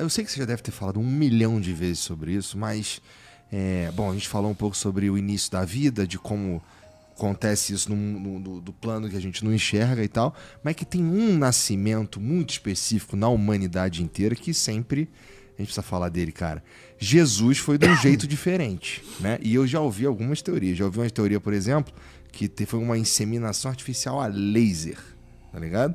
eu sei que você já deve ter falado 1 milhão de vezes sobre isso, mas... bom, a gente falou um pouco sobre o início da vida, de como acontece isso do plano que a gente não enxerga e tal, mas que tem um nascimento muito específico na humanidade inteira que sempre a gente precisa falar dele, cara. Jesus foi de um jeito diferente, né? E eu já ouvi algumas teorias. Já ouvi uma teoria, por exemplo, que foi uma inseminação artificial a laser, tá ligado?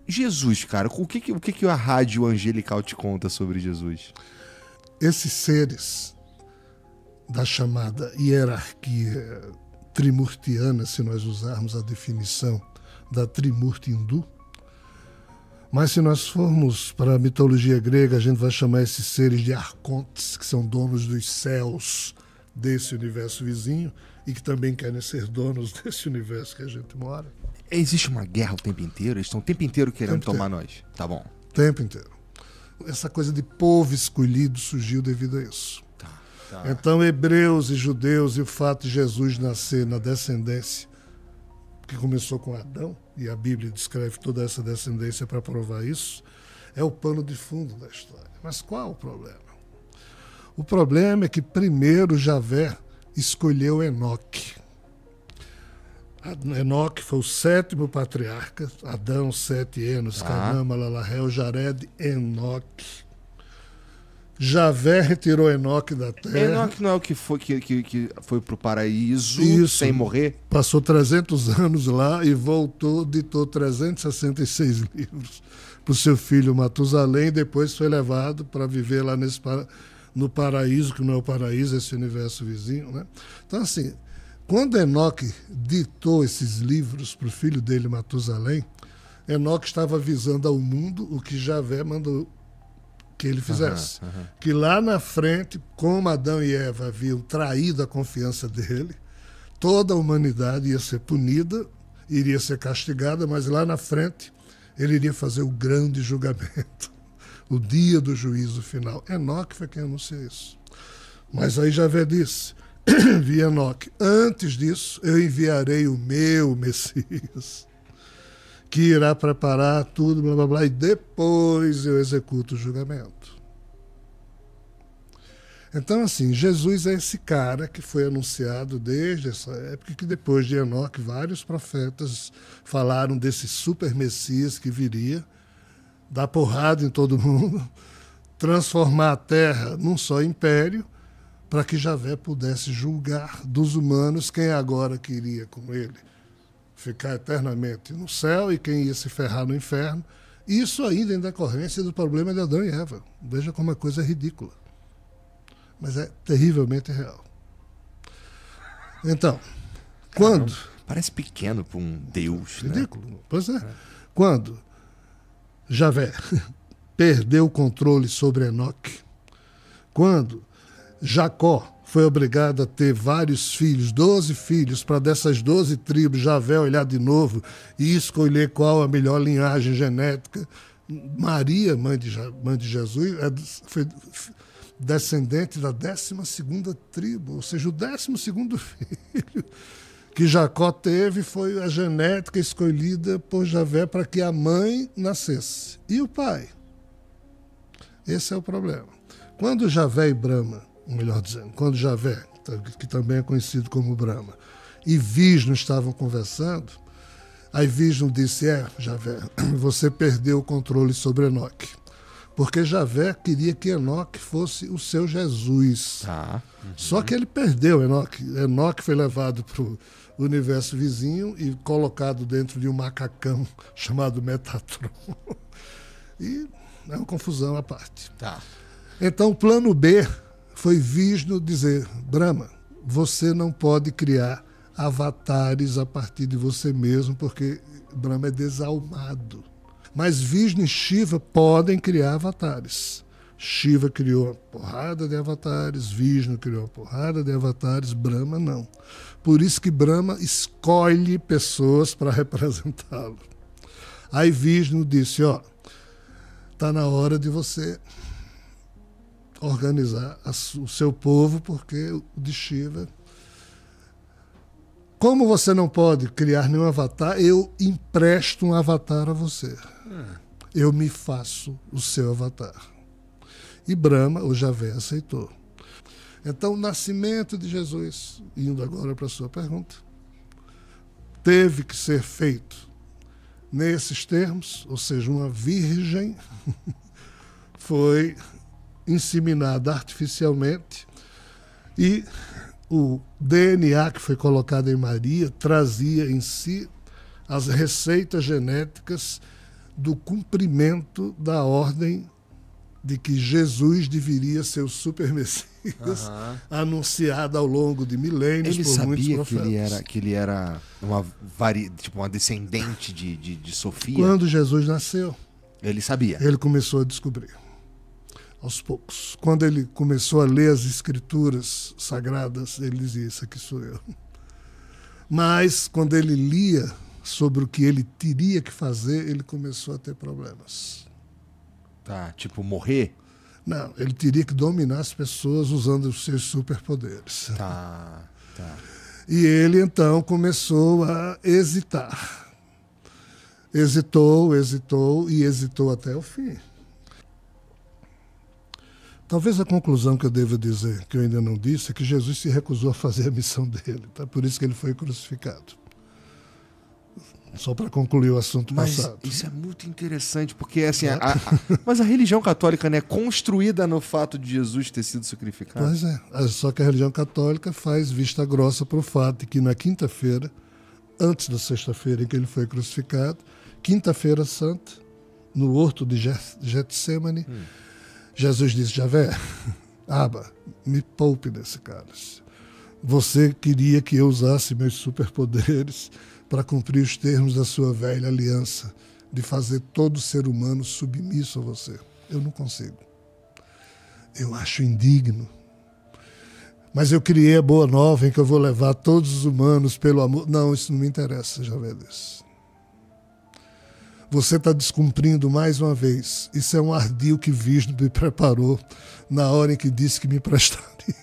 Jesus, cara, o que a rádio angelical te conta sobre Jesus? Esses seres da chamada hierarquia trimurtiana, se nós usarmos a definição da Trimurti hindu, mas se nós formos para a mitologia grega, a gente vai chamar esses seres de arcontes, que são donos dos céus desse universo vizinho e que também querem ser donos desse universo que a gente mora. Existe uma guerra o tempo inteiro? Eles estão o tempo inteiro querendo tomar nós? Tá bom. O tempo inteiro. Essa coisa de povo escolhido surgiu devido a isso. Tá. Então, hebreus e judeus e o fato de Jesus nascer na descendência que começou com Adão, e a Bíblia descreve toda essa descendência para provar isso, é o pano de fundo da história. Mas qual o problema? O problema é que primeiro Javé escolheu Enoque. Enoque foi o 7º patriarca, Adão, 7 Enos, Canaã, Malalahel, Jared, Enoque. Javé retirou Enoque da terra. Enoque não é o que foi pro paraíso sem morrer? Passou 300 anos lá e voltou, ditou 366 livros para o seu filho Matusalém, e depois foi levado para viver lá no paraíso, que não é o paraíso, esse universo vizinho, né? Então, assim, quando Enoque ditou esses livros para o filho dele, Matusalém, Enoque estava avisando ao mundo o que Javé mandou que ele fizesse. Que lá na frente, como Adão e Eva haviam traído a confiança dele, toda a humanidade ia ser punida, iria ser castigada, mas lá na frente ele iria fazer o grande julgamento, o dia do juízo final. Enoque foi quem anunciou isso. Mas aí Javé disse, via Enoque, antes disso eu enviarei o meu Messias, que irá preparar tudo, blá, blá, blá, e depois eu executo o julgamento. Então, assim, Jesus é esse cara que foi anunciado desde essa época, que depois de Enoque, vários profetas falaram desse super Messias que viria, dar porrada em todo mundo, transformar a terra num só império, para que Javé pudesse julgar dos humanos quem agora queria com ele ficar eternamente no céu e quem ia se ferrar no inferno. Isso ainda em decorrência do problema de Adão e Eva. Veja como a coisa é ridícula. Mas é terrivelmente real. Então, quando... Parece pequeno para um Deus, ridículo. Né? Pois é. Quando Javé perdeu o controle sobre Enoque, quando Jacó foi obrigado a ter vários filhos, 12 filhos, para dessas 12 tribos Javé olhar de novo e escolher qual a melhor linhagem genética. Maria, mãe de Jesus, foi descendente da 12ª tribo, ou seja, o 12º filho que Jacó teve foi a genética escolhida por Javé para que a mãe nascesse. E o pai? Esse é o problema. Quando Javé e Brahma, melhor dizendo, quando Javé, que também é conhecido como Brahma, e Vishnu estavam conversando, aí Vishnu disse, Javé, você perdeu o controle sobre Enoque. Porque Javé queria que Enoque fosse o seu Jesus. Só que ele perdeu Enoque. Enoque foi levado para o universo vizinho e colocado dentro de um macacão chamado Metatron. E é uma confusão à parte. Então o plano B foi Vishnu dizer, Brahma, você não pode criar avatares a partir de você mesmo, porque Brahma é desalmado. Mas Vishnu e Shiva podem criar avatares. Shiva criou uma porrada de avatares, Vishnu criou uma porrada de avatares, Brahma não. Por isso que Brahma escolhe pessoas para representá-lo. Aí Vishnu disse, está na hora de você organizar o seu povo, porque o de Shiva... Como você não pode criar nenhum avatar, eu empresto um avatar a você. Eu me faço o seu avatar. E Brahma, ou Javé, aceitou. Então, o nascimento de Jesus, indo agora para a sua pergunta, teve que ser feito nesses termos, ou seja, uma virgem foi inseminada artificialmente e o DNA que foi colocado em Maria trazia em si as receitas genéticas do cumprimento da ordem de que Jesus deveria ser o super Messias, anunciado ao longo de milênios por muitos profetas. Ele sabia que ele era uma descendente de Sofia? Quando Jesus nasceu, ele sabia. Ele começou a descobrir, aos poucos. Quando ele começou a ler as escrituras sagradas, ele dizia, isso aqui sou eu. Mas, quando ele lia sobre o que ele teria que fazer, ele começou a ter problemas. Tá, tipo, morrer? Não, ele teria que dominar as pessoas usando os seus superpoderes. Tá. E ele, então, começou a hesitar. Hesitou e hesitou até o fim. Talvez a conclusão que eu deva dizer, que eu ainda não disse, é que Jesus se recusou a fazer a missão dele. Tá? Por isso que ele foi crucificado. Só para concluir o assunto passado. Isso é muito interessante, porque assim, mas a religião católica, né, é construída no fato de Jesus ter sido sacrificado. Pois é, só que a religião católica faz vista grossa para o fato de que na quinta-feira, antes da sexta-feira em que ele foi crucificado, quinta-feira santa, no horto de Getsemane, Jesus disse, Javé, Aba, me poupe desse cálice. Você queria que eu usasse meus superpoderes para cumprir os termos da sua velha aliança, de fazer todo ser humano submisso a você. Eu não consigo. Eu acho indigno. Mas eu criei a boa nova em que eu vou levar todos os humanos pelo amor. Não, isso não me interessa, já vê disso. Você está descumprindo mais uma vez. Isso é um ardil que Vishnu me preparou na hora em que disse que me prestaria.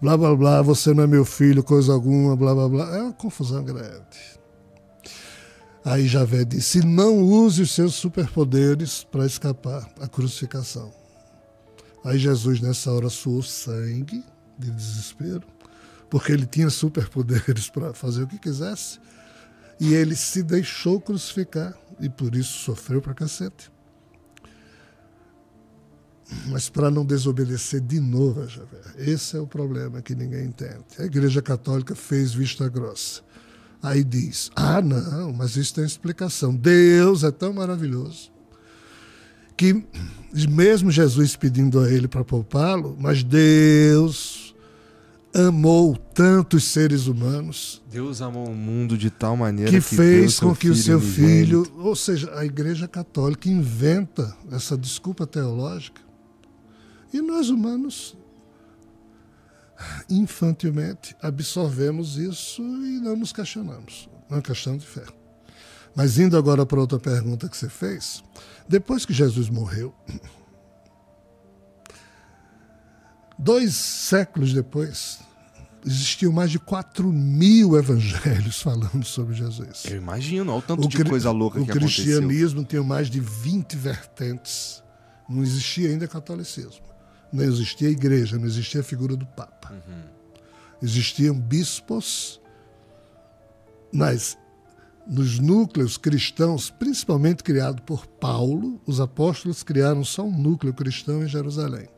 Blá, blá, blá, você não é meu filho, coisa alguma, blá, blá, blá. É uma confusão grande. Aí Javé disse, não use os seus superpoderes para escapar à crucificação. Aí Jesus, nessa hora, suou sangue de desespero, porque ele tinha superpoderes para fazer o que quisesse, e ele se deixou crucificar, e por isso sofreu pra cacete. Mas para não desobedecer de novo a Javé. Esse é o problema que ninguém entende. A Igreja Católica fez vista grossa. Aí diz, não, mas isso tem explicação. Deus é tão maravilhoso que mesmo Jesus pedindo a ele para poupá-lo, mas Deus amou tantos seres humanos. Deus amou o mundo de tal maneira que fez com que o seu filho... unigênito. Ou seja, a Igreja Católica inventa essa desculpa teológica. E nós, humanos, infantilmente, absorvemos isso e não nos questionamos. É uma questão de fé. Mas indo agora para outra pergunta que você fez, depois que Jesus morreu, 2 séculos depois, existiam mais de 4.000 evangelhos falando sobre Jesus. Eu imagino, olha o tanto de coisa louca que aconteceu. O cristianismo tinha mais de 20 vertentes. Não existia ainda catolicismo. Não existia a igreja, não existia a figura do Papa. Existiam bispos nos núcleos cristãos, principalmente criado por Paulo. Os apóstolos criaram só um núcleo cristão em Jerusalém.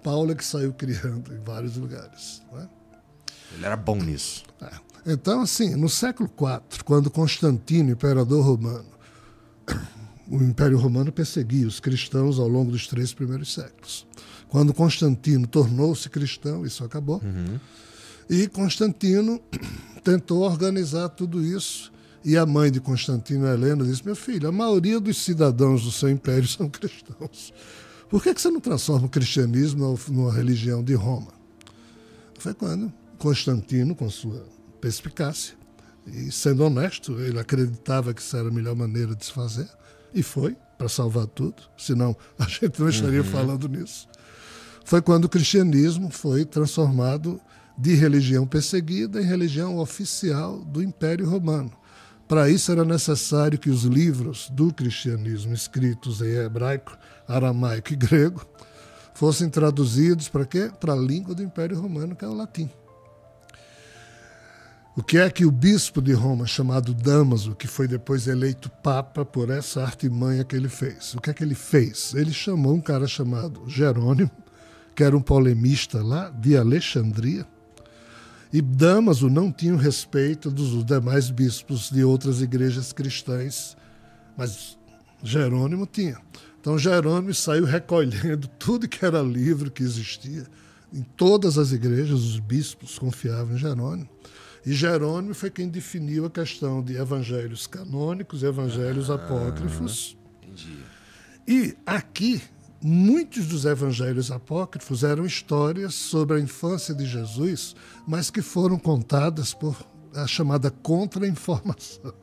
Paulo é que saiu criando em vários lugares. Não é? Ele era bom nisso. Então, assim, no século IV, quando Constantino, imperador romano, o Império Romano perseguia os cristãos ao longo dos 3 primeiros séculos. Quando Constantino tornou-se cristão, isso acabou. E Constantino tentou organizar tudo isso. E a mãe de Constantino, Helena, disse, meu filho, a maioria dos cidadãos do seu império são cristãos. Por que você não transforma o cristianismo numa religião de Roma? Foi quando Constantino, com sua perspicácia, e sendo honesto, ele acreditava que isso era a melhor maneira de se fazer, e foi, para salvar tudo, senão a gente não estaria falando nisso. Foi quando o cristianismo foi transformado de religião perseguida em religião oficial do Império Romano. Para isso era necessário que os livros do cristianismo escritos em hebraico, aramaico e grego fossem traduzidos para quê? Para a língua do Império Romano, que é o latim. O que é que o bispo de Roma, chamado Damaso, que foi depois eleito papa por essa artimanha que ele fez, o que é que ele fez? Ele chamou um cara chamado Jerônimo, que era um polemista lá de Alexandria, e Damaso não tinha o respeito dos demais bispos de outras igrejas cristãs, mas Jerônimo tinha. Então Jerônimo saiu recolhendo tudo que era livro que existia. Em todas as igrejas, os bispos confiavam em Jerônimo. E Jerônimo foi quem definiu a questão de evangelhos canônicos e evangelhos apócrifos. Entendi. E aqui, muitos dos evangelhos apócrifos eram histórias sobre a infância de Jesus, mas que foram contadas por a chamada contra-informação.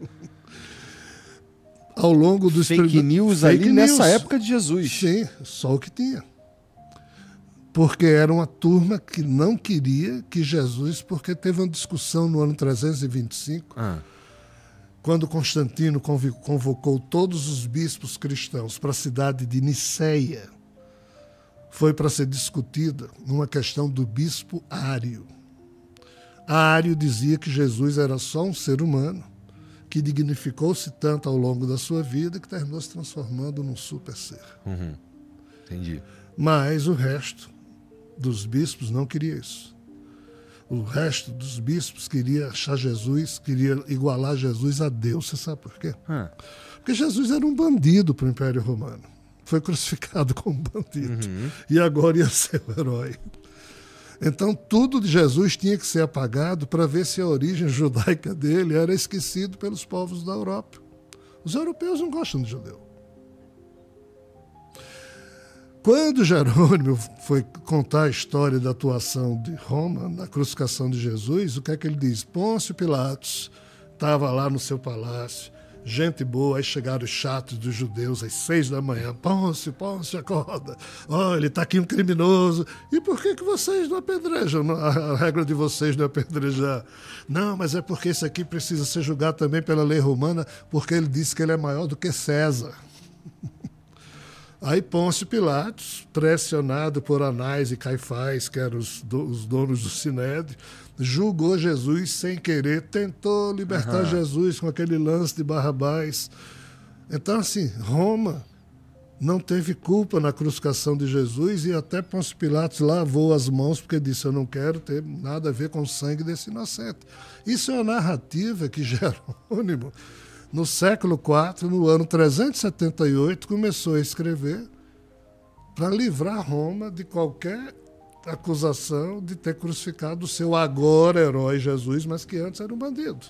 Ao longo dos Fake news ali nessa época de Jesus. Sim, só o que tinha. Porque era uma turma que não queria que Jesus, porque teve uma discussão no ano 325, quando Constantino convocou todos os bispos cristãos para a cidade de Niceia. Foi para ser discutida uma questão do bispo Ário. Ário dizia que Jesus era só um ser humano, que dignificou-se tanto ao longo da sua vida que terminou se transformando num super ser. Entendi. Mas o resto dos bispos não queria isso. O resto dos bispos queria achar Jesus, queria igualar Jesus a Deus. Você sabe por quê? Porque Jesus era um bandido para o Império Romano. Foi crucificado como bandido. E agora ia ser o herói. Então tudo de Jesus tinha que ser apagado para ver se a origem judaica dele era esquecido pelos povos da Europa. Os europeus não gostam de judeu. Quando Jerônimo foi contar a história da atuação de Roma na crucificação de Jesus, o que é que ele diz? Pôncio Pilatos estava lá no seu palácio, gente boa, aí chegaram os chatos dos judeus às 6 da manhã. Pôncio, acorda. Olha, está aqui um criminoso. E por que vocês não apedrejam? A regra de vocês não é apedrejar. Não, mas é porque esse aqui precisa ser julgado também pela lei romana, porque ele disse que ele é maior do que César. Aí Pôncio Pilatos, pressionado por Anás e Caifás, que eram os donos do Sinédrio, julgou Jesus sem querer, tentou libertar Jesus com aquele lance de Barrabás. Então, assim, Roma não teve culpa na crucificação de Jesus e até Pôncio Pilatos lavou as mãos porque disse, eu não quero ter nada a ver com o sangue desse inocente. Isso é uma narrativa que Jerônimo, no século IV, no ano 378, começou a escrever para livrar Roma de qualquer acusação de ter crucificado o seu agora herói Jesus, mas que antes era um bandido.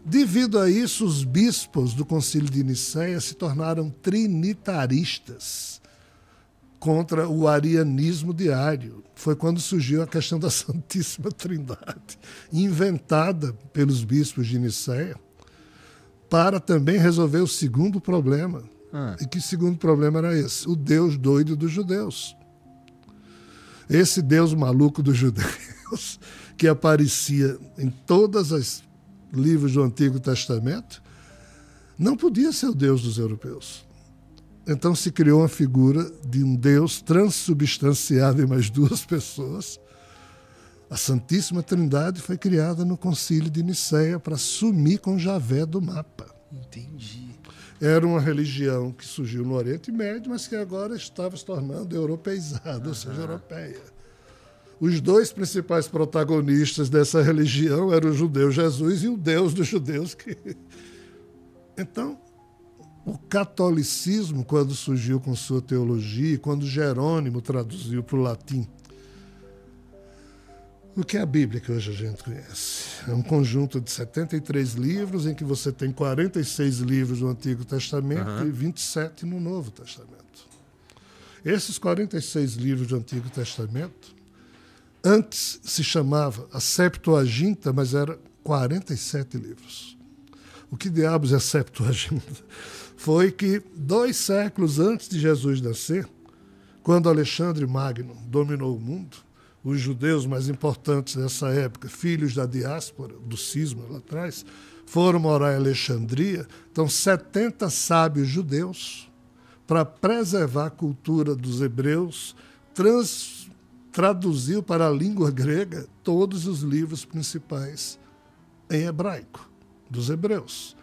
Devido a isso, os bispos do Concílio de Nicéia se tornaram trinitaristas contra o arianismo diário. Foi quando surgiu a questão da Santíssima Trindade, inventada pelos bispos de Nicéia, para também resolver o segundo problema. E que segundo problema era esse? O Deus doido dos judeus. Esse Deus maluco dos judeus, que aparecia em todos os livros do Antigo Testamento, não podia ser o Deus dos europeus. Então se criou uma figura de um Deus transubstanciado em mais duas pessoas. A Santíssima Trindade foi criada no Concílio de Nicéia para sumir com Javé do mapa. Entendi. Era uma religião que surgiu no Oriente Médio, mas que agora estava se tornando europeizada, ou seja, europeia. Os dois principais protagonistas dessa religião eram o judeu Jesus e o Deus dos judeus. Então, o catolicismo, quando surgiu com sua teologia, quando Jerônimo traduziu para o latim, o que é a Bíblia que hoje a gente conhece? É um conjunto de 73 livros, em que você tem 46 livros do Antigo Testamento e 27 no Novo Testamento. Esses 46 livros do Antigo Testamento, antes se chamava a Septuaginta, mas era 47 livros. O que diabos é a Septuaginta? Foi que 2 séculos antes de Jesus nascer, quando Alexandre Magno dominou o mundo, os judeus mais importantes dessa época, filhos da diáspora, do cisma lá atrás, foram morar em Alexandria. Então, 70 sábios judeus para preservar a cultura dos hebreus, traduziu para a língua grega todos os livros principais em hebraico, dos hebreus.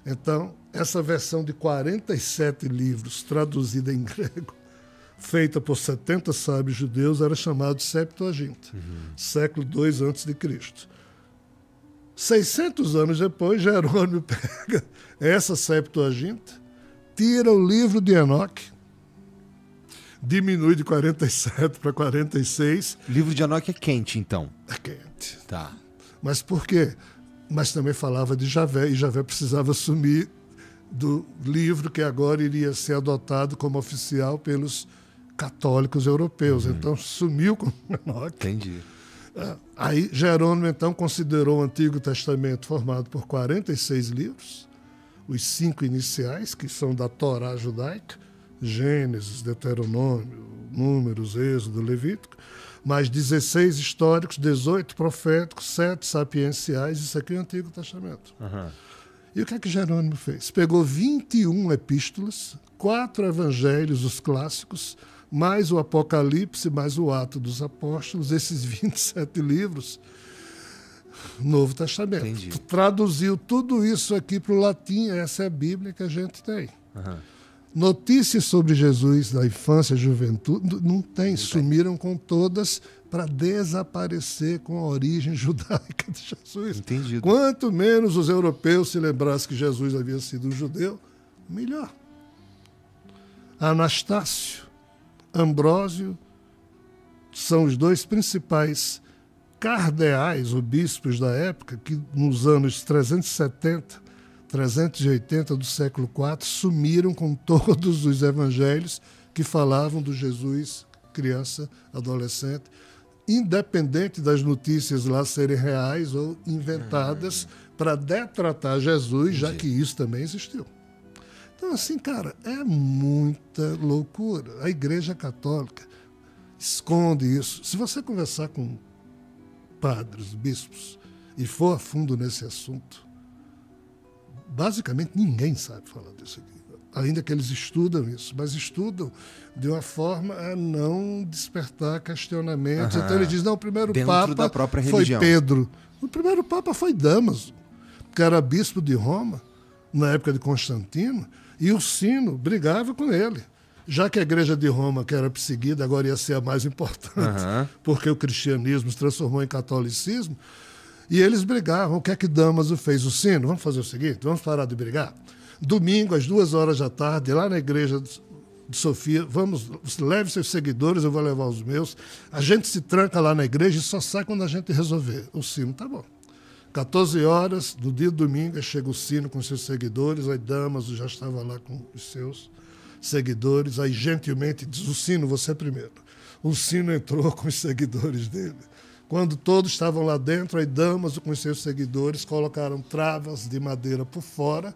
Então, essa versão de 47 livros traduzida em grego, feita por 70 sábios judeus, era chamada de Septuaginta, século II a.C. 600 anos depois, Jerônimo pega essa Septuaginta, tira o livro de Enoque, diminui de 47 para 46. O livro de Enoque é quente, então. É quente. Tá. Mas por quê? Mas também falava de Javé, e Javé precisava assumir do livro que agora iria ser adotado como oficial pelos católicos europeus. Então, sumiu com Enoque. Entendi. Aí, Jerônimo, então, considerou o Antigo Testamento formado por 46 livros, os 5 iniciais, que são da Torá judaica, Gênesis, Deuteronômio, Números, Êxodo, Levítico, mais 16 históricos, 18 proféticos, 7 sapienciais, isso aqui é o Antigo Testamento. E o que é que Jerônimo fez? Pegou 21 epístolas, 4 evangelhos, os clássicos, mais o Apocalipse, mais o Ato dos Apóstolos, esses 27 livros, Novo Testamento. Entendi. Traduziu tudo isso aqui para o latim, essa é a Bíblia que a gente tem. Notícias sobre Jesus da infância e juventude, não tem, sumiram com todas para desaparecer com a origem judaica de Jesus. Entendido. Quanto menos os europeus se lembrassem que Jesus havia sido um judeu, melhor. Anastácio, Ambrósio são os dois principais cardeais, ou bispos da época, que nos anos 370, 380 do século IV, sumiram com todos os evangelhos que falavam do Jesus criança, adolescente, independente das notícias lá serem reais ou inventadas para detratar Jesus, já que isso também existiu. Então, assim, cara, é muita loucura. A Igreja Católica esconde isso. Se você conversar com padres, bispos, e for a fundo nesse assunto, basicamente ninguém sabe falar disso aqui. Ainda que eles estudam isso, mas estudam de uma forma a não despertar questionamentos. Então ele diz, não, o primeiro Dentro Papa da própria foi religião. Pedro. O primeiro Papa foi Damaso, que era bispo de Roma, na época de Constantino, e o Sino brigava com ele. Já que a Igreja de Roma, que era perseguida, agora ia ser a mais importante, porque o cristianismo se transformou em catolicismo, e eles brigavam. O que é que Damaso fez? O Sino, vamos fazer o seguinte, vamos parar de brigar? Domingo, às 2h, lá na igreja de Sofia, leve seus seguidores, eu vou levar os meus. A gente se tranca lá na igreja e só sai quando a gente resolver. O Sino, tá bom. 14h, no dia do domingo, chega o Sino com seus seguidores, aí Damaso já estava lá com os seus seguidores, aí gentilmente diz, o Sino, você é primeiro. O Sino entrou com os seguidores dele. Quando todos estavam lá dentro, aí Damaso com os seus seguidores colocaram travas de madeira por fora,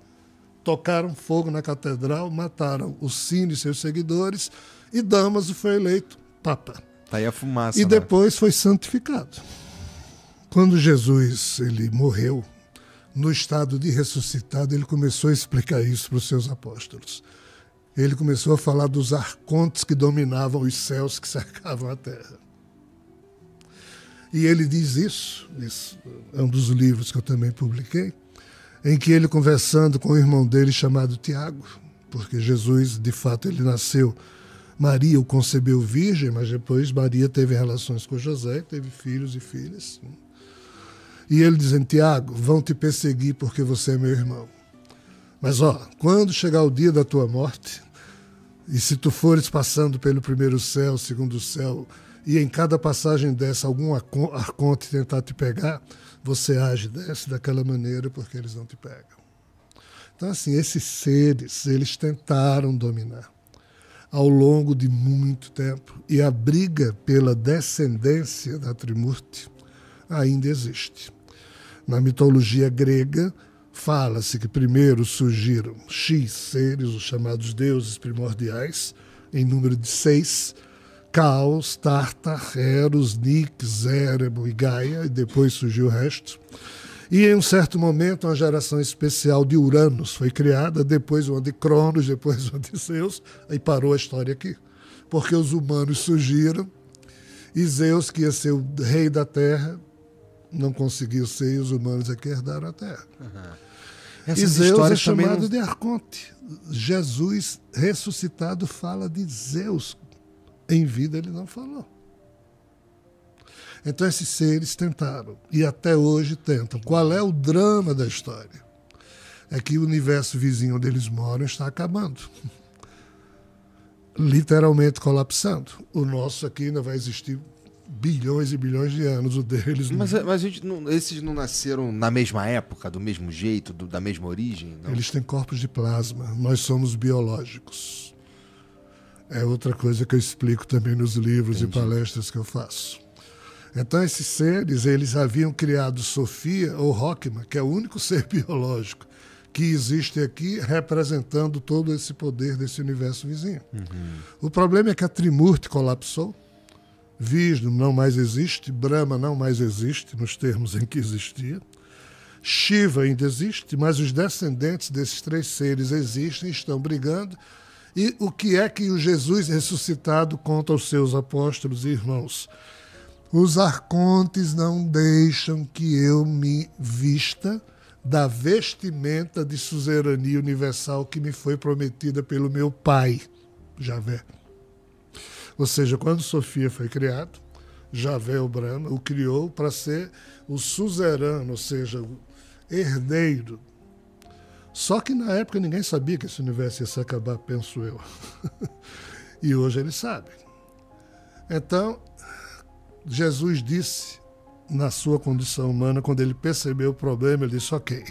tocaram fogo na catedral, mataram o Sino e seus seguidores, e Damaso foi eleito Papa. Tá aí a fumaça. E depois foi santificado. Quando Jesus ele morreu, no estado de ressuscitado, ele começou a explicar isso para os seus apóstolos. Ele começou a falar dos arcontes que dominavam os céus que cercavam a terra. E ele diz isso é um dos livros que eu também publiquei, em que ele, conversando com o irmão dele chamado Tiago, porque Jesus, de fato, ele nasceu, Maria o concebeu virgem, mas depois Maria teve relações com José, teve filhos e filhas. E ele dizendo, Tiago, vão te perseguir porque você é meu irmão. Mas, quando chegar o dia da tua morte, e se tu fores passando pelo primeiro céu, segundo céu, e em cada passagem dessa algum arconte tentar te pegar, você age daquela maneira porque eles não te pegam. Então, assim, esses seres, eles tentaram dominar ao longo de muito tempo, e a briga pela descendência da Trimurti ainda existe. Na mitologia grega, fala-se que primeiro surgiram X seres, os chamados deuses primordiais, em número de 6, Caos, Tartar, Eros, Nix, Érebo e Gaia, e depois surgiu o resto. E em um certo momento, uma geração especial de Uranos foi criada, depois uma de Cronos, depois uma de Zeus, aí parou a história aqui. Porque os humanos surgiram e Zeus, que ia ser o rei da Terra, não conseguiu ser e os humanos é que herdaram a Terra. E Zeus é chamado de Arconte. Jesus ressuscitado fala de Zeus. Em vida ele não falou. Então esses seres tentaram, e até hoje tentam. Qual é o drama da história? É que o universo vizinho onde eles moram está acabando. Literalmente colapsando. O nosso aqui ainda vai existir bilhões e bilhões de anos, o deles não. Mas esses não nasceram na mesma época, do mesmo jeito, da mesma origem? Não? Eles têm corpos de plasma, nós somos biológicos. É outra coisa que eu explico também nos livros e palestras que eu faço. Então esses seres, eles haviam criado Sofia ou Rockman, que é o único ser biológico que existe aqui, representando todo esse poder desse universo vizinho. O problema é que a Trimurti colapsou, Vishnu não mais existe, Brahma não mais existe, nos termos em que existia, Shiva ainda existe, mas os descendentes desses três seres existem e estão brigando. E o que é que o Jesus ressuscitado conta aos seus apóstolos e irmãos? Os arcontes não deixam que eu me vista da vestimenta de suzerania universal que me foi prometida pelo meu pai, Javé. Ou seja, quando Sofia foi criado, Javé, o Brahma, o criou para ser o suzerano, ou seja, o herdeiro. Só que na época ninguém sabia que esse universo ia se acabar, penso eu. E hoje eles sabem. Então, Jesus disse, na sua condição humana, quando ele percebeu o problema, ele disse, ok,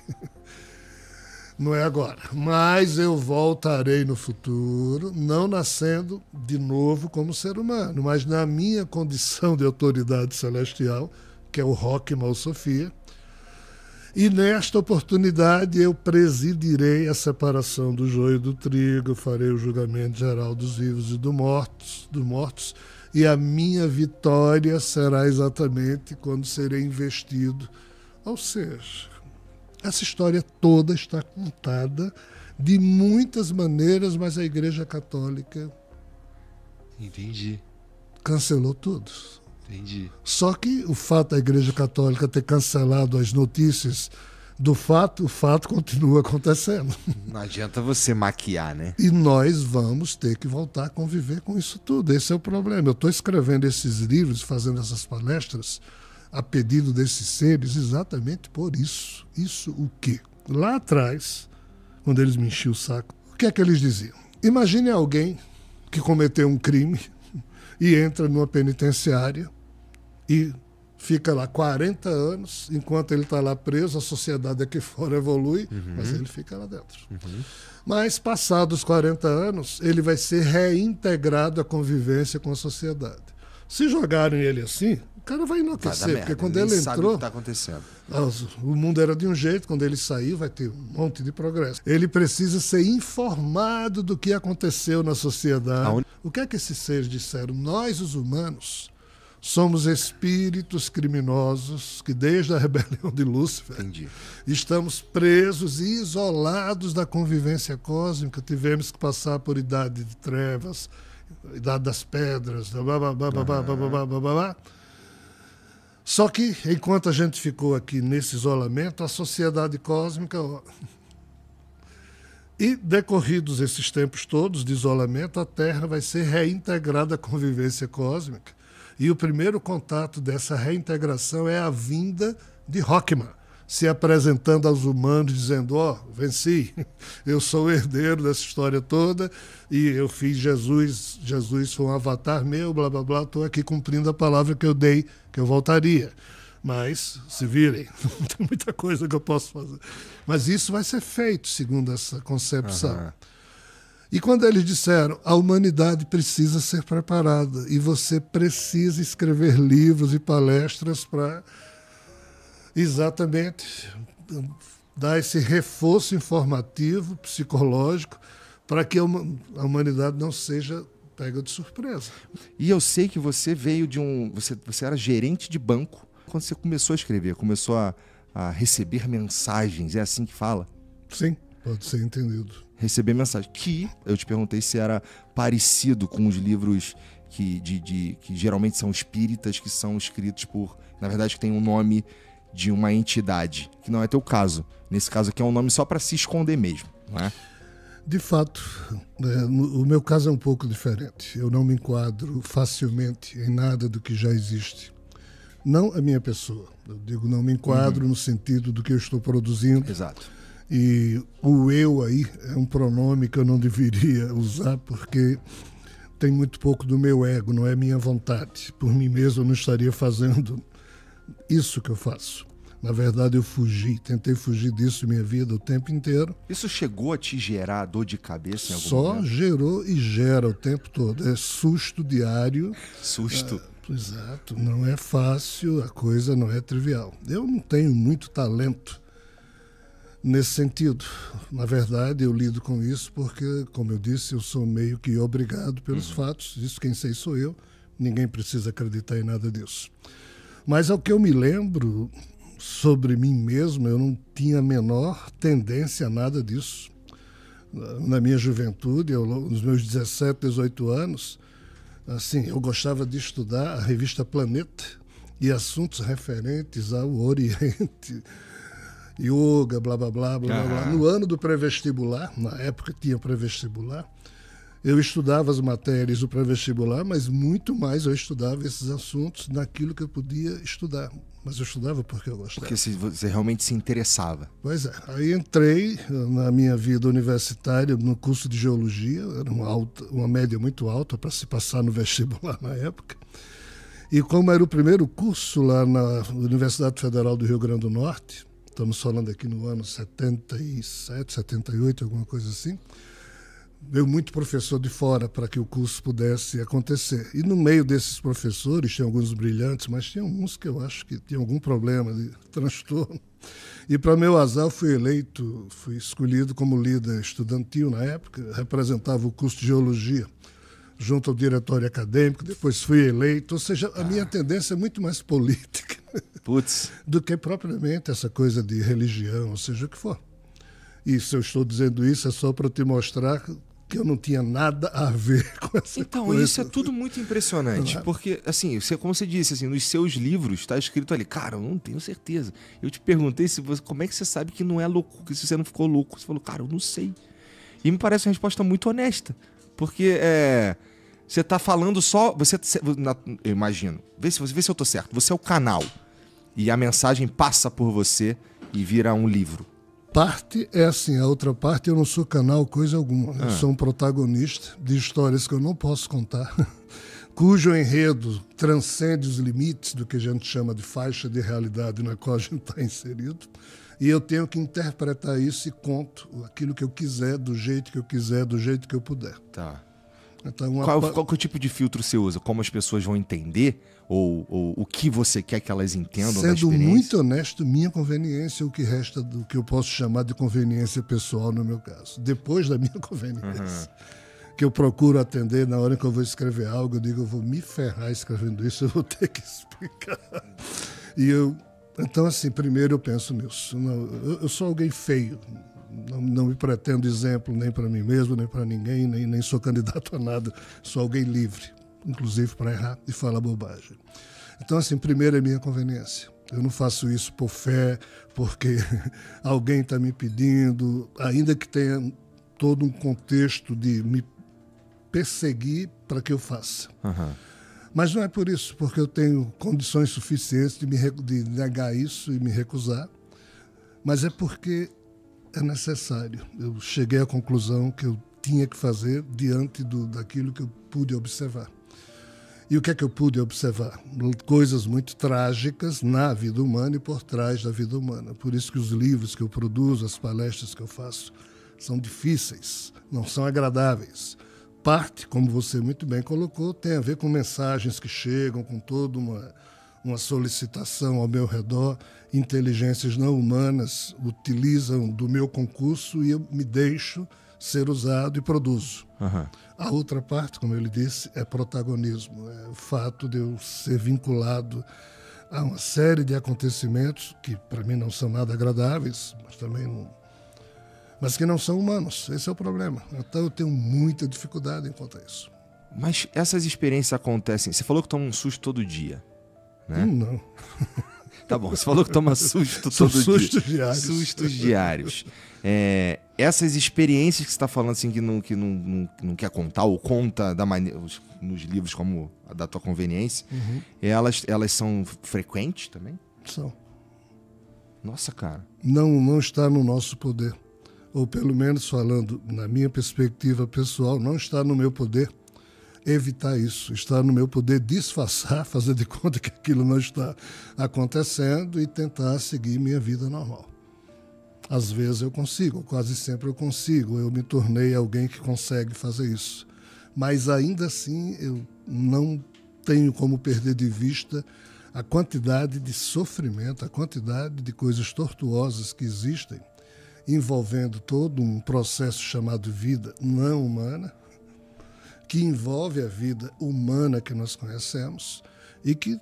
não é agora, mas eu voltarei no futuro, não nascendo de novo como ser humano, mas na minha condição de autoridade celestial, que é o Rockman ou Sofia, e nesta oportunidade eu presidirei a separação do joio e do trigo, farei o julgamento geral dos vivos e dos mortos, e a minha vitória será exatamente quando serei investido. Ou seja, essa história toda está contada de muitas maneiras, mas a Igreja Católica cancelou tudo. Entendi. Só que o fato da Igreja Católica ter cancelado as notícias do fato, o fato continua acontecendo. Não adianta você maquiar, né? E nós vamos ter que voltar a conviver com isso tudo. Esse é o problema. Eu estou escrevendo esses livros, fazendo essas palestras a pedido desses seres exatamente por isso. Isso o quê? Lá atrás, quando eles me enchiam o saco, o que é que eles diziam? Imagine alguém que cometeu um crime e entra numa penitenciária e fica lá 40 anos, enquanto ele está lá preso, a sociedade aqui fora evolui, mas ele fica lá dentro. Mas, passados 40 anos, ele vai ser reintegrado à convivência com a sociedade. Se jogarem ele assim, o cara vai enlouquecer, porque quando ele entrou, o que tá acontecendo. O mundo era de um jeito, quando ele saiu vai ter um monte de progresso. Ele precisa ser informado do que aconteceu na sociedade. O que é que esses seres disseram? Nós, os humanos, somos espíritos criminosos que, desde a rebelião de Lúcifer, estamos presos e isolados da convivência cósmica. Tivemos que passar por idade de trevas, idade das pedras, Só que, enquanto a gente ficou aqui nesse isolamento, a sociedade cósmica... E, decorridos esses tempos todos de isolamento, a Terra vai ser reintegrada à convivência cósmica. E o primeiro contato dessa reintegração é a vinda de Rockman, se apresentando aos humanos, dizendo, venci, eu sou o herdeiro dessa história toda, e eu fiz Jesus foi um avatar meu, blá, blá, blá, estou aqui cumprindo a palavra que eu dei, que eu voltaria. Mas, se virem, não tem muita coisa que eu posso fazer. Mas isso vai ser feito, segundo essa concepção. E quando eles disseram, a humanidade precisa ser preparada e você precisa escrever livros e palestras para exatamente dar esse reforço informativo, psicológico, para que a humanidade não seja pega de surpresa. E eu sei que você veio de um... Você era gerente de banco quando você começou a escrever, começou a a receber mensagens, é assim que fala? Sim, pode ser entendido. Receber mensagem. Que eu te perguntei se era parecido com os livros que geralmente são espíritas, que são escritos por... Na verdade, que tem um nome de uma entidade, que não é teu caso. Nesse caso aqui é um nome só para se esconder mesmo, não é? De fato, o meu caso é um pouco diferente. Eu não me enquadro facilmente em nada do que já existe. Não a minha pessoa. Eu digo não me enquadro no sentido do que eu estou produzindo. Exato. E o eu aí é um pronome que eu não deveria usar porque tem muito pouco do meu ego, não é minha vontade. Por mim mesmo eu não estaria fazendo isso que eu faço. Na verdade, eu tentei fugir disso minha vida o tempo inteiro. Isso chegou a te gerar dor de cabeça em algum Só momento? gerou e gera o tempo todo. É susto diário. Susto. Exato. Não é fácil, a coisa não é trivial. Eu não tenho muito talento nesse sentido. Na verdade, eu lido com isso porque, como eu disse, eu sou meio que obrigado pelos fatos. Isso quem sei sou eu. Ninguém precisa acreditar em nada disso. Mas ao que eu me lembro... Sobre mim mesmo, eu não tinha a menor tendência a nada disso. Na minha juventude, nos meus 17, 18 anos, assim, eu gostava de estudar a revista Planeta e assuntos referentes ao Oriente, yoga, blá, blá, blá, blá, blá. No ano do pré-vestibular, na época tinha pré-vestibular, eu estudava as matérias do pré-vestibular, mas muito mais eu estudava esses assuntos naquilo que eu podia estudar. Mas eu estudava porque eu gostava. Porque você realmente se interessava. Pois é. Aí entrei na minha vida universitária no curso de Geologia. Era uma média muito alta para se passar no vestibular na época. E como era o primeiro curso lá na Universidade Federal do Rio Grande do Norte, estamos falando aqui no ano 77, 78, alguma coisa assim, veio muito professor de fora para que o curso pudesse acontecer. E no meio desses professores, tinha alguns brilhantes, mas tinha uns que eu acho que tinham algum problema de transtorno. E para meu azar, fui escolhido como líder estudantil na época, representava o curso de Geologia junto ao diretório acadêmico, depois fui eleito, ou seja, a minha tendência é muito mais política do que propriamente essa coisa de religião, ou seja o que for. E se eu estou dizendo isso é só para te mostrar que eu não tinha nada a ver com essa coisa. Então, isso é tudo muito impressionante, porque, assim, como você disse, assim, nos seus livros está escrito ali, cara, eu não tenho certeza. Eu te perguntei como é que você sabe que não é louco, que se você não ficou louco. Você falou, cara, eu não sei. E me parece uma resposta muito honesta, porque você está falando só, eu imagino, vê se eu tô certo, você é o canal, e a mensagem passa por você e vira um livro. Parte é assim, a outra parte eu não sou canal coisa alguma. Eu sou um protagonista de histórias que eu não posso contar, cujo enredo transcende os limites do que a gente chama de faixa de realidade na qual a gente está inserido. E eu tenho que interpretar isso e conto aquilo que eu quiser, do jeito que eu quiser, do jeito que eu puder. Tá. Então, qual que é o tipo de filtro você usa? Como as pessoas vão entender? Ou o que você quer que elas entendam da experiência? Sendo muito honesto, minha conveniência é o que resta do que eu posso chamar de conveniência pessoal no meu caso. Depois da minha conveniência, que eu procuro atender na hora que eu vou escrever algo, eu digo, eu vou me ferrar escrevendo isso, eu vou ter que explicar. Então, assim, primeiro eu penso nisso. Eu sou alguém feio. Não me pretendo exemplo nem para mim mesmo, nem para ninguém, nem sou candidato a nada. Sou alguém livre, inclusive para errar e falar bobagem. Então, assim, primeiro é minha conveniência. Eu não faço isso por fé, porque alguém está me pedindo, ainda que tenha todo um contexto de me perseguir para que eu faça. Mas não é por isso, porque eu tenho condições suficientes de negar isso e me recusar, mas é porque é necessário. Eu cheguei à conclusão que eu tinha que fazer diante daquilo que eu pude observar. E o que é que eu pude observar? Coisas muito trágicas na vida humana e por trás da vida humana. Por isso que os livros que eu produzo, as palestras que eu faço, são difíceis, não são agradáveis. Parte, como você muito bem colocou, tem a ver com mensagens que chegam, com toda uma solicitação ao meu redor. Inteligências não humanas utilizam do meu concurso e eu me deixo ser usado e produzo. A outra parte, como eu lhe disse, é protagonismo. É o fato de eu ser vinculado há uma série de acontecimentos que para mim não são nada agradáveis, mas também não, mas que não são humanos. Esse é o problema. Então eu tenho muita dificuldade em quanto a isso. Mas essas experiências acontecem... Você falou que toma um susto todo dia, né? Não. Tá bom, você falou que toma susto São todo sustos dia. diários. Sustos diários. Essas experiências que você está falando assim que não quer contar, ou conta da maneira, nos livros como a da tua conveniência, elas são frequentes também? São. Nossa, cara. Não está no nosso poder. Ou pelo menos falando na minha perspectiva pessoal, não está no meu poder evitar isso. Está no meu poder disfarçar, fazer de conta que aquilo não está acontecendo e tentar seguir minha vida normal. Às vezes eu consigo, quase sempre eu consigo. Eu me tornei alguém que consegue fazer isso. Mas ainda assim eu não tenho como perder de vista a quantidade de sofrimento, a quantidade de coisas tortuosas que existem, envolvendo todo um processo chamado vida não humana, que envolve a vida humana que nós conhecemos e que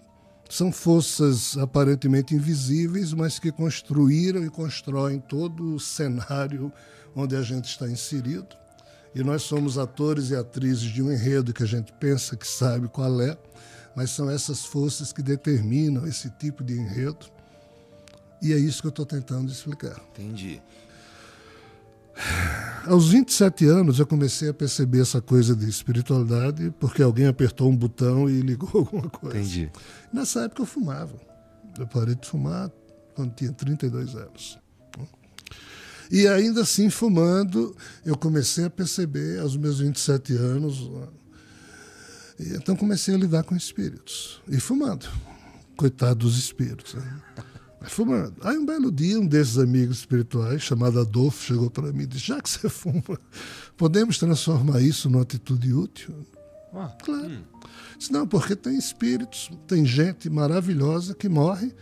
são forças aparentemente invisíveis, mas que construíram e constroem todo o cenário onde a gente está inserido. E nós somos atores e atrizes de um enredo que a gente pensa que sabe qual é, mas são essas forças que determinam esse tipo de enredo. E é isso que eu estou tentando explicar. Entendi. Aos 27 anos eu comecei a perceber essa coisa de espiritualidade porque alguém apertou um botão e ligou alguma coisa. Entendi. Nessa época eu fumava. Eu parei de fumar quando tinha 32 anos. E ainda assim, fumando, eu comecei a perceber aos meus 27 anos. E então comecei a lidar com espíritos. E fumando. Coitado dos espíritos. Né? Fumando. Aí um belo dia, um desses amigos espirituais, chamado Adolfo, chegou para mim e disse: já que você fuma, podemos transformar isso numa atitude útil? Claro. Disse, não, porque tem espíritos, tem gente maravilhosa que morre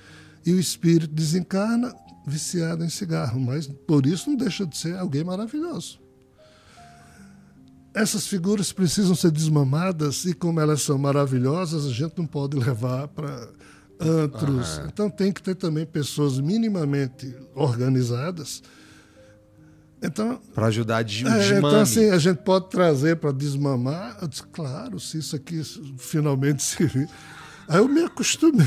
e o espírito desencarna viciado em cigarro, mas por isso não deixa de ser alguém maravilhoso. Essas figuras precisam ser desmamadas e como elas são maravilhosas, a gente não pode levar para antros. Então tem que ter também pessoas minimamente organizadas. Então, para ajudar a desmame. Então assim, a gente pode trazer para desmamar. Eu disse, claro, se isso aqui finalmente servir. Aí eu me acostumei.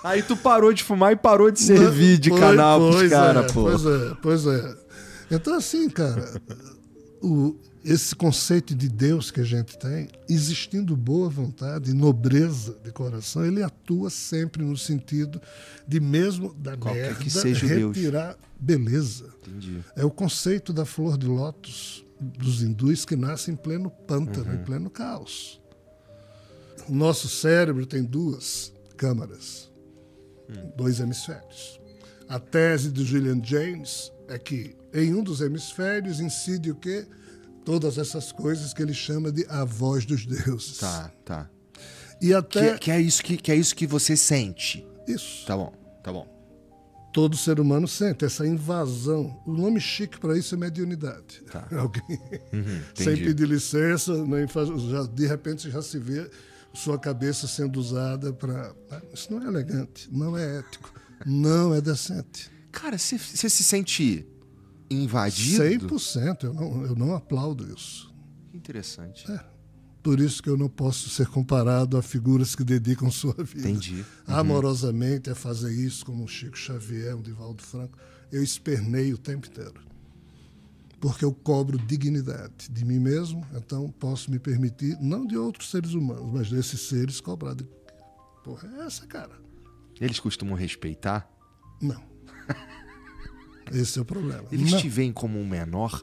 Aí tu parou de fumar e parou de servir de canal pros caras, pô. Pois é. Então assim, cara, esse conceito de Deus que a gente tem, existindo boa vontade e nobreza de coração, ele atua sempre no sentido de mesmo da qualquer merda que seja retirar Deus. Beleza. Entendi. É o conceito da flor de lótus dos hindus que nasce em pleno pântano, em pleno caos. O nosso cérebro tem duas câmaras, dois hemisférios. A tese de Julian Jaynes é que em um dos hemisférios incide o quê? Todas essas coisas que ele chama de a voz dos deuses. Tá. E até... que é isso que você sente. Isso. Tá bom. Todo ser humano sente essa invasão. O nome chique para isso é mediunidade. Tá. Alguém, sem pedir licença, de repente você já se vê sua cabeça sendo usada para... Isso não é elegante, não é ético, não é decente. Cara, você se sente invadido? 100%. Eu não aplaudo isso. Interessante. Por isso que eu não posso ser comparado a figuras que dedicam sua vida amorosamente a fazer isso, como o Chico Xavier, o Divaldo Franco. Eu espernei o tempo inteiro. Porque eu cobro dignidade de mim mesmo, então posso me permitir, não de outros seres humanos, mas desses seres cobrar. Porra, é essa, cara. Eles costumam respeitar? Não. Esse é o problema. Eles te veem como um menor?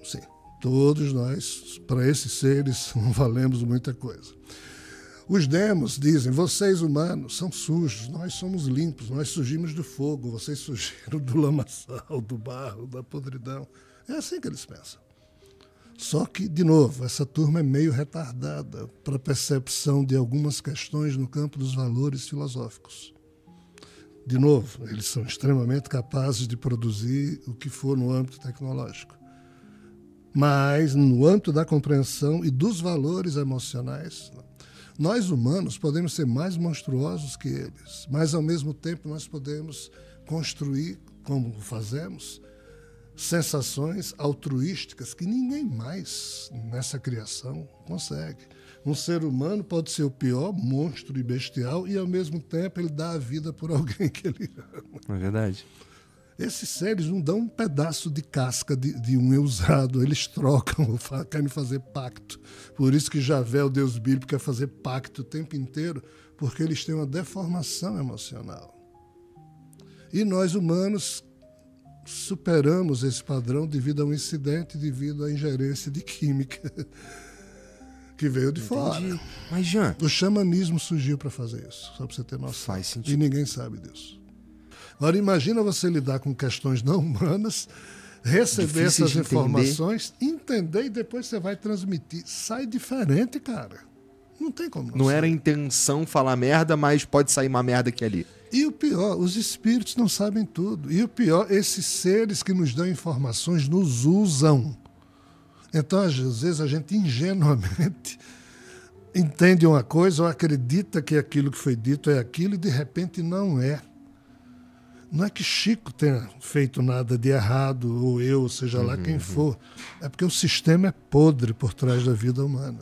Sim. Todos nós, para esses seres, não valemos muita coisa. Os demos dizem, vocês humanos são sujos, nós somos limpos, nós surgimos do fogo, vocês surgiram do lamaçal, do barro, da podridão. É assim que eles pensam. Só que, de novo, essa turma é meio retardada para a percepção de algumas questões no campo dos valores filosóficos. De novo, eles são extremamente capazes de produzir o que for no âmbito tecnológico. Mas, no âmbito da compreensão e dos valores emocionais, Nós humanos podemos ser mais monstruosos que eles, mas ao mesmo tempo nós podemos construir, como fazemos, sensações altruísticas que ninguém mais nessa criação consegue. Um ser humano pode ser o pior monstro e bestial e ao mesmo tempo ele dá a vida por alguém que ele ama. É verdade. Esses seres não dão um pedaço de casca de um usado, eles trocam, querem fazer pacto. Por isso que Javé, o Deus bíblico, quer fazer pacto o tempo inteiro, porque eles têm uma deformação emocional. E nós, humanos, superamos esse padrão devido a um incidente, devido à ingerência de química que veio de fora. Mas, Jean... O xamanismo surgiu para fazer isso, só para você ter noção. Faz sentido. E ninguém sabe disso. Agora, imagina você lidar com questões não humanas, receber essas informações, entender e depois você vai transmitir. Sai diferente, cara. Não tem como não era a intenção falar merda, mas pode sair uma merda aqui ali. E o pior, os espíritos não sabem tudo. E o pior, esses seres que nos dão informações nos usam. Então, às vezes, a gente ingenuamente entende uma coisa ou acredita que aquilo que foi dito é aquilo e, de repente, não é. Não é que Chico tenha feito nada de errado, ou eu, ou seja lá quem for. É porque o sistema é podre por trás da vida humana.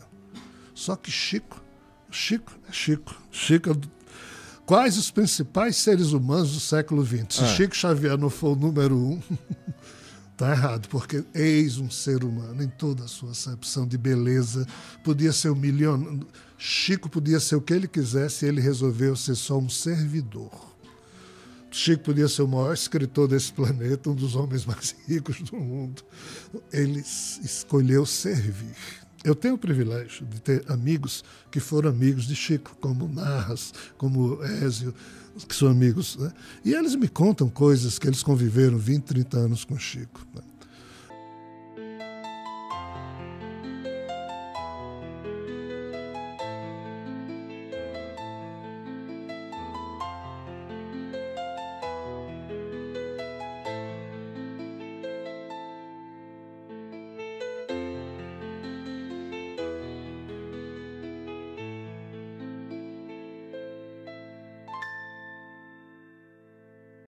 Só que Chico é Chico. Quais os principais seres humanos do século XX? Se Chico Xavier não for o número 1, está errado, porque eis um ser humano em toda a sua acepção de beleza. Podia ser um milionário. Chico podia ser o que ele quisesse e ele resolveu ser só um servidor. Chico podia ser o maior escritor desse planeta, um dos homens mais ricos do mundo. Ele escolheu servir. Eu tenho o privilégio de ter amigos que foram amigos de Chico, como Narras, como Ézio, que são amigos, né? E eles me contam coisas que eles conviveram 20, 30 anos com Chico, né?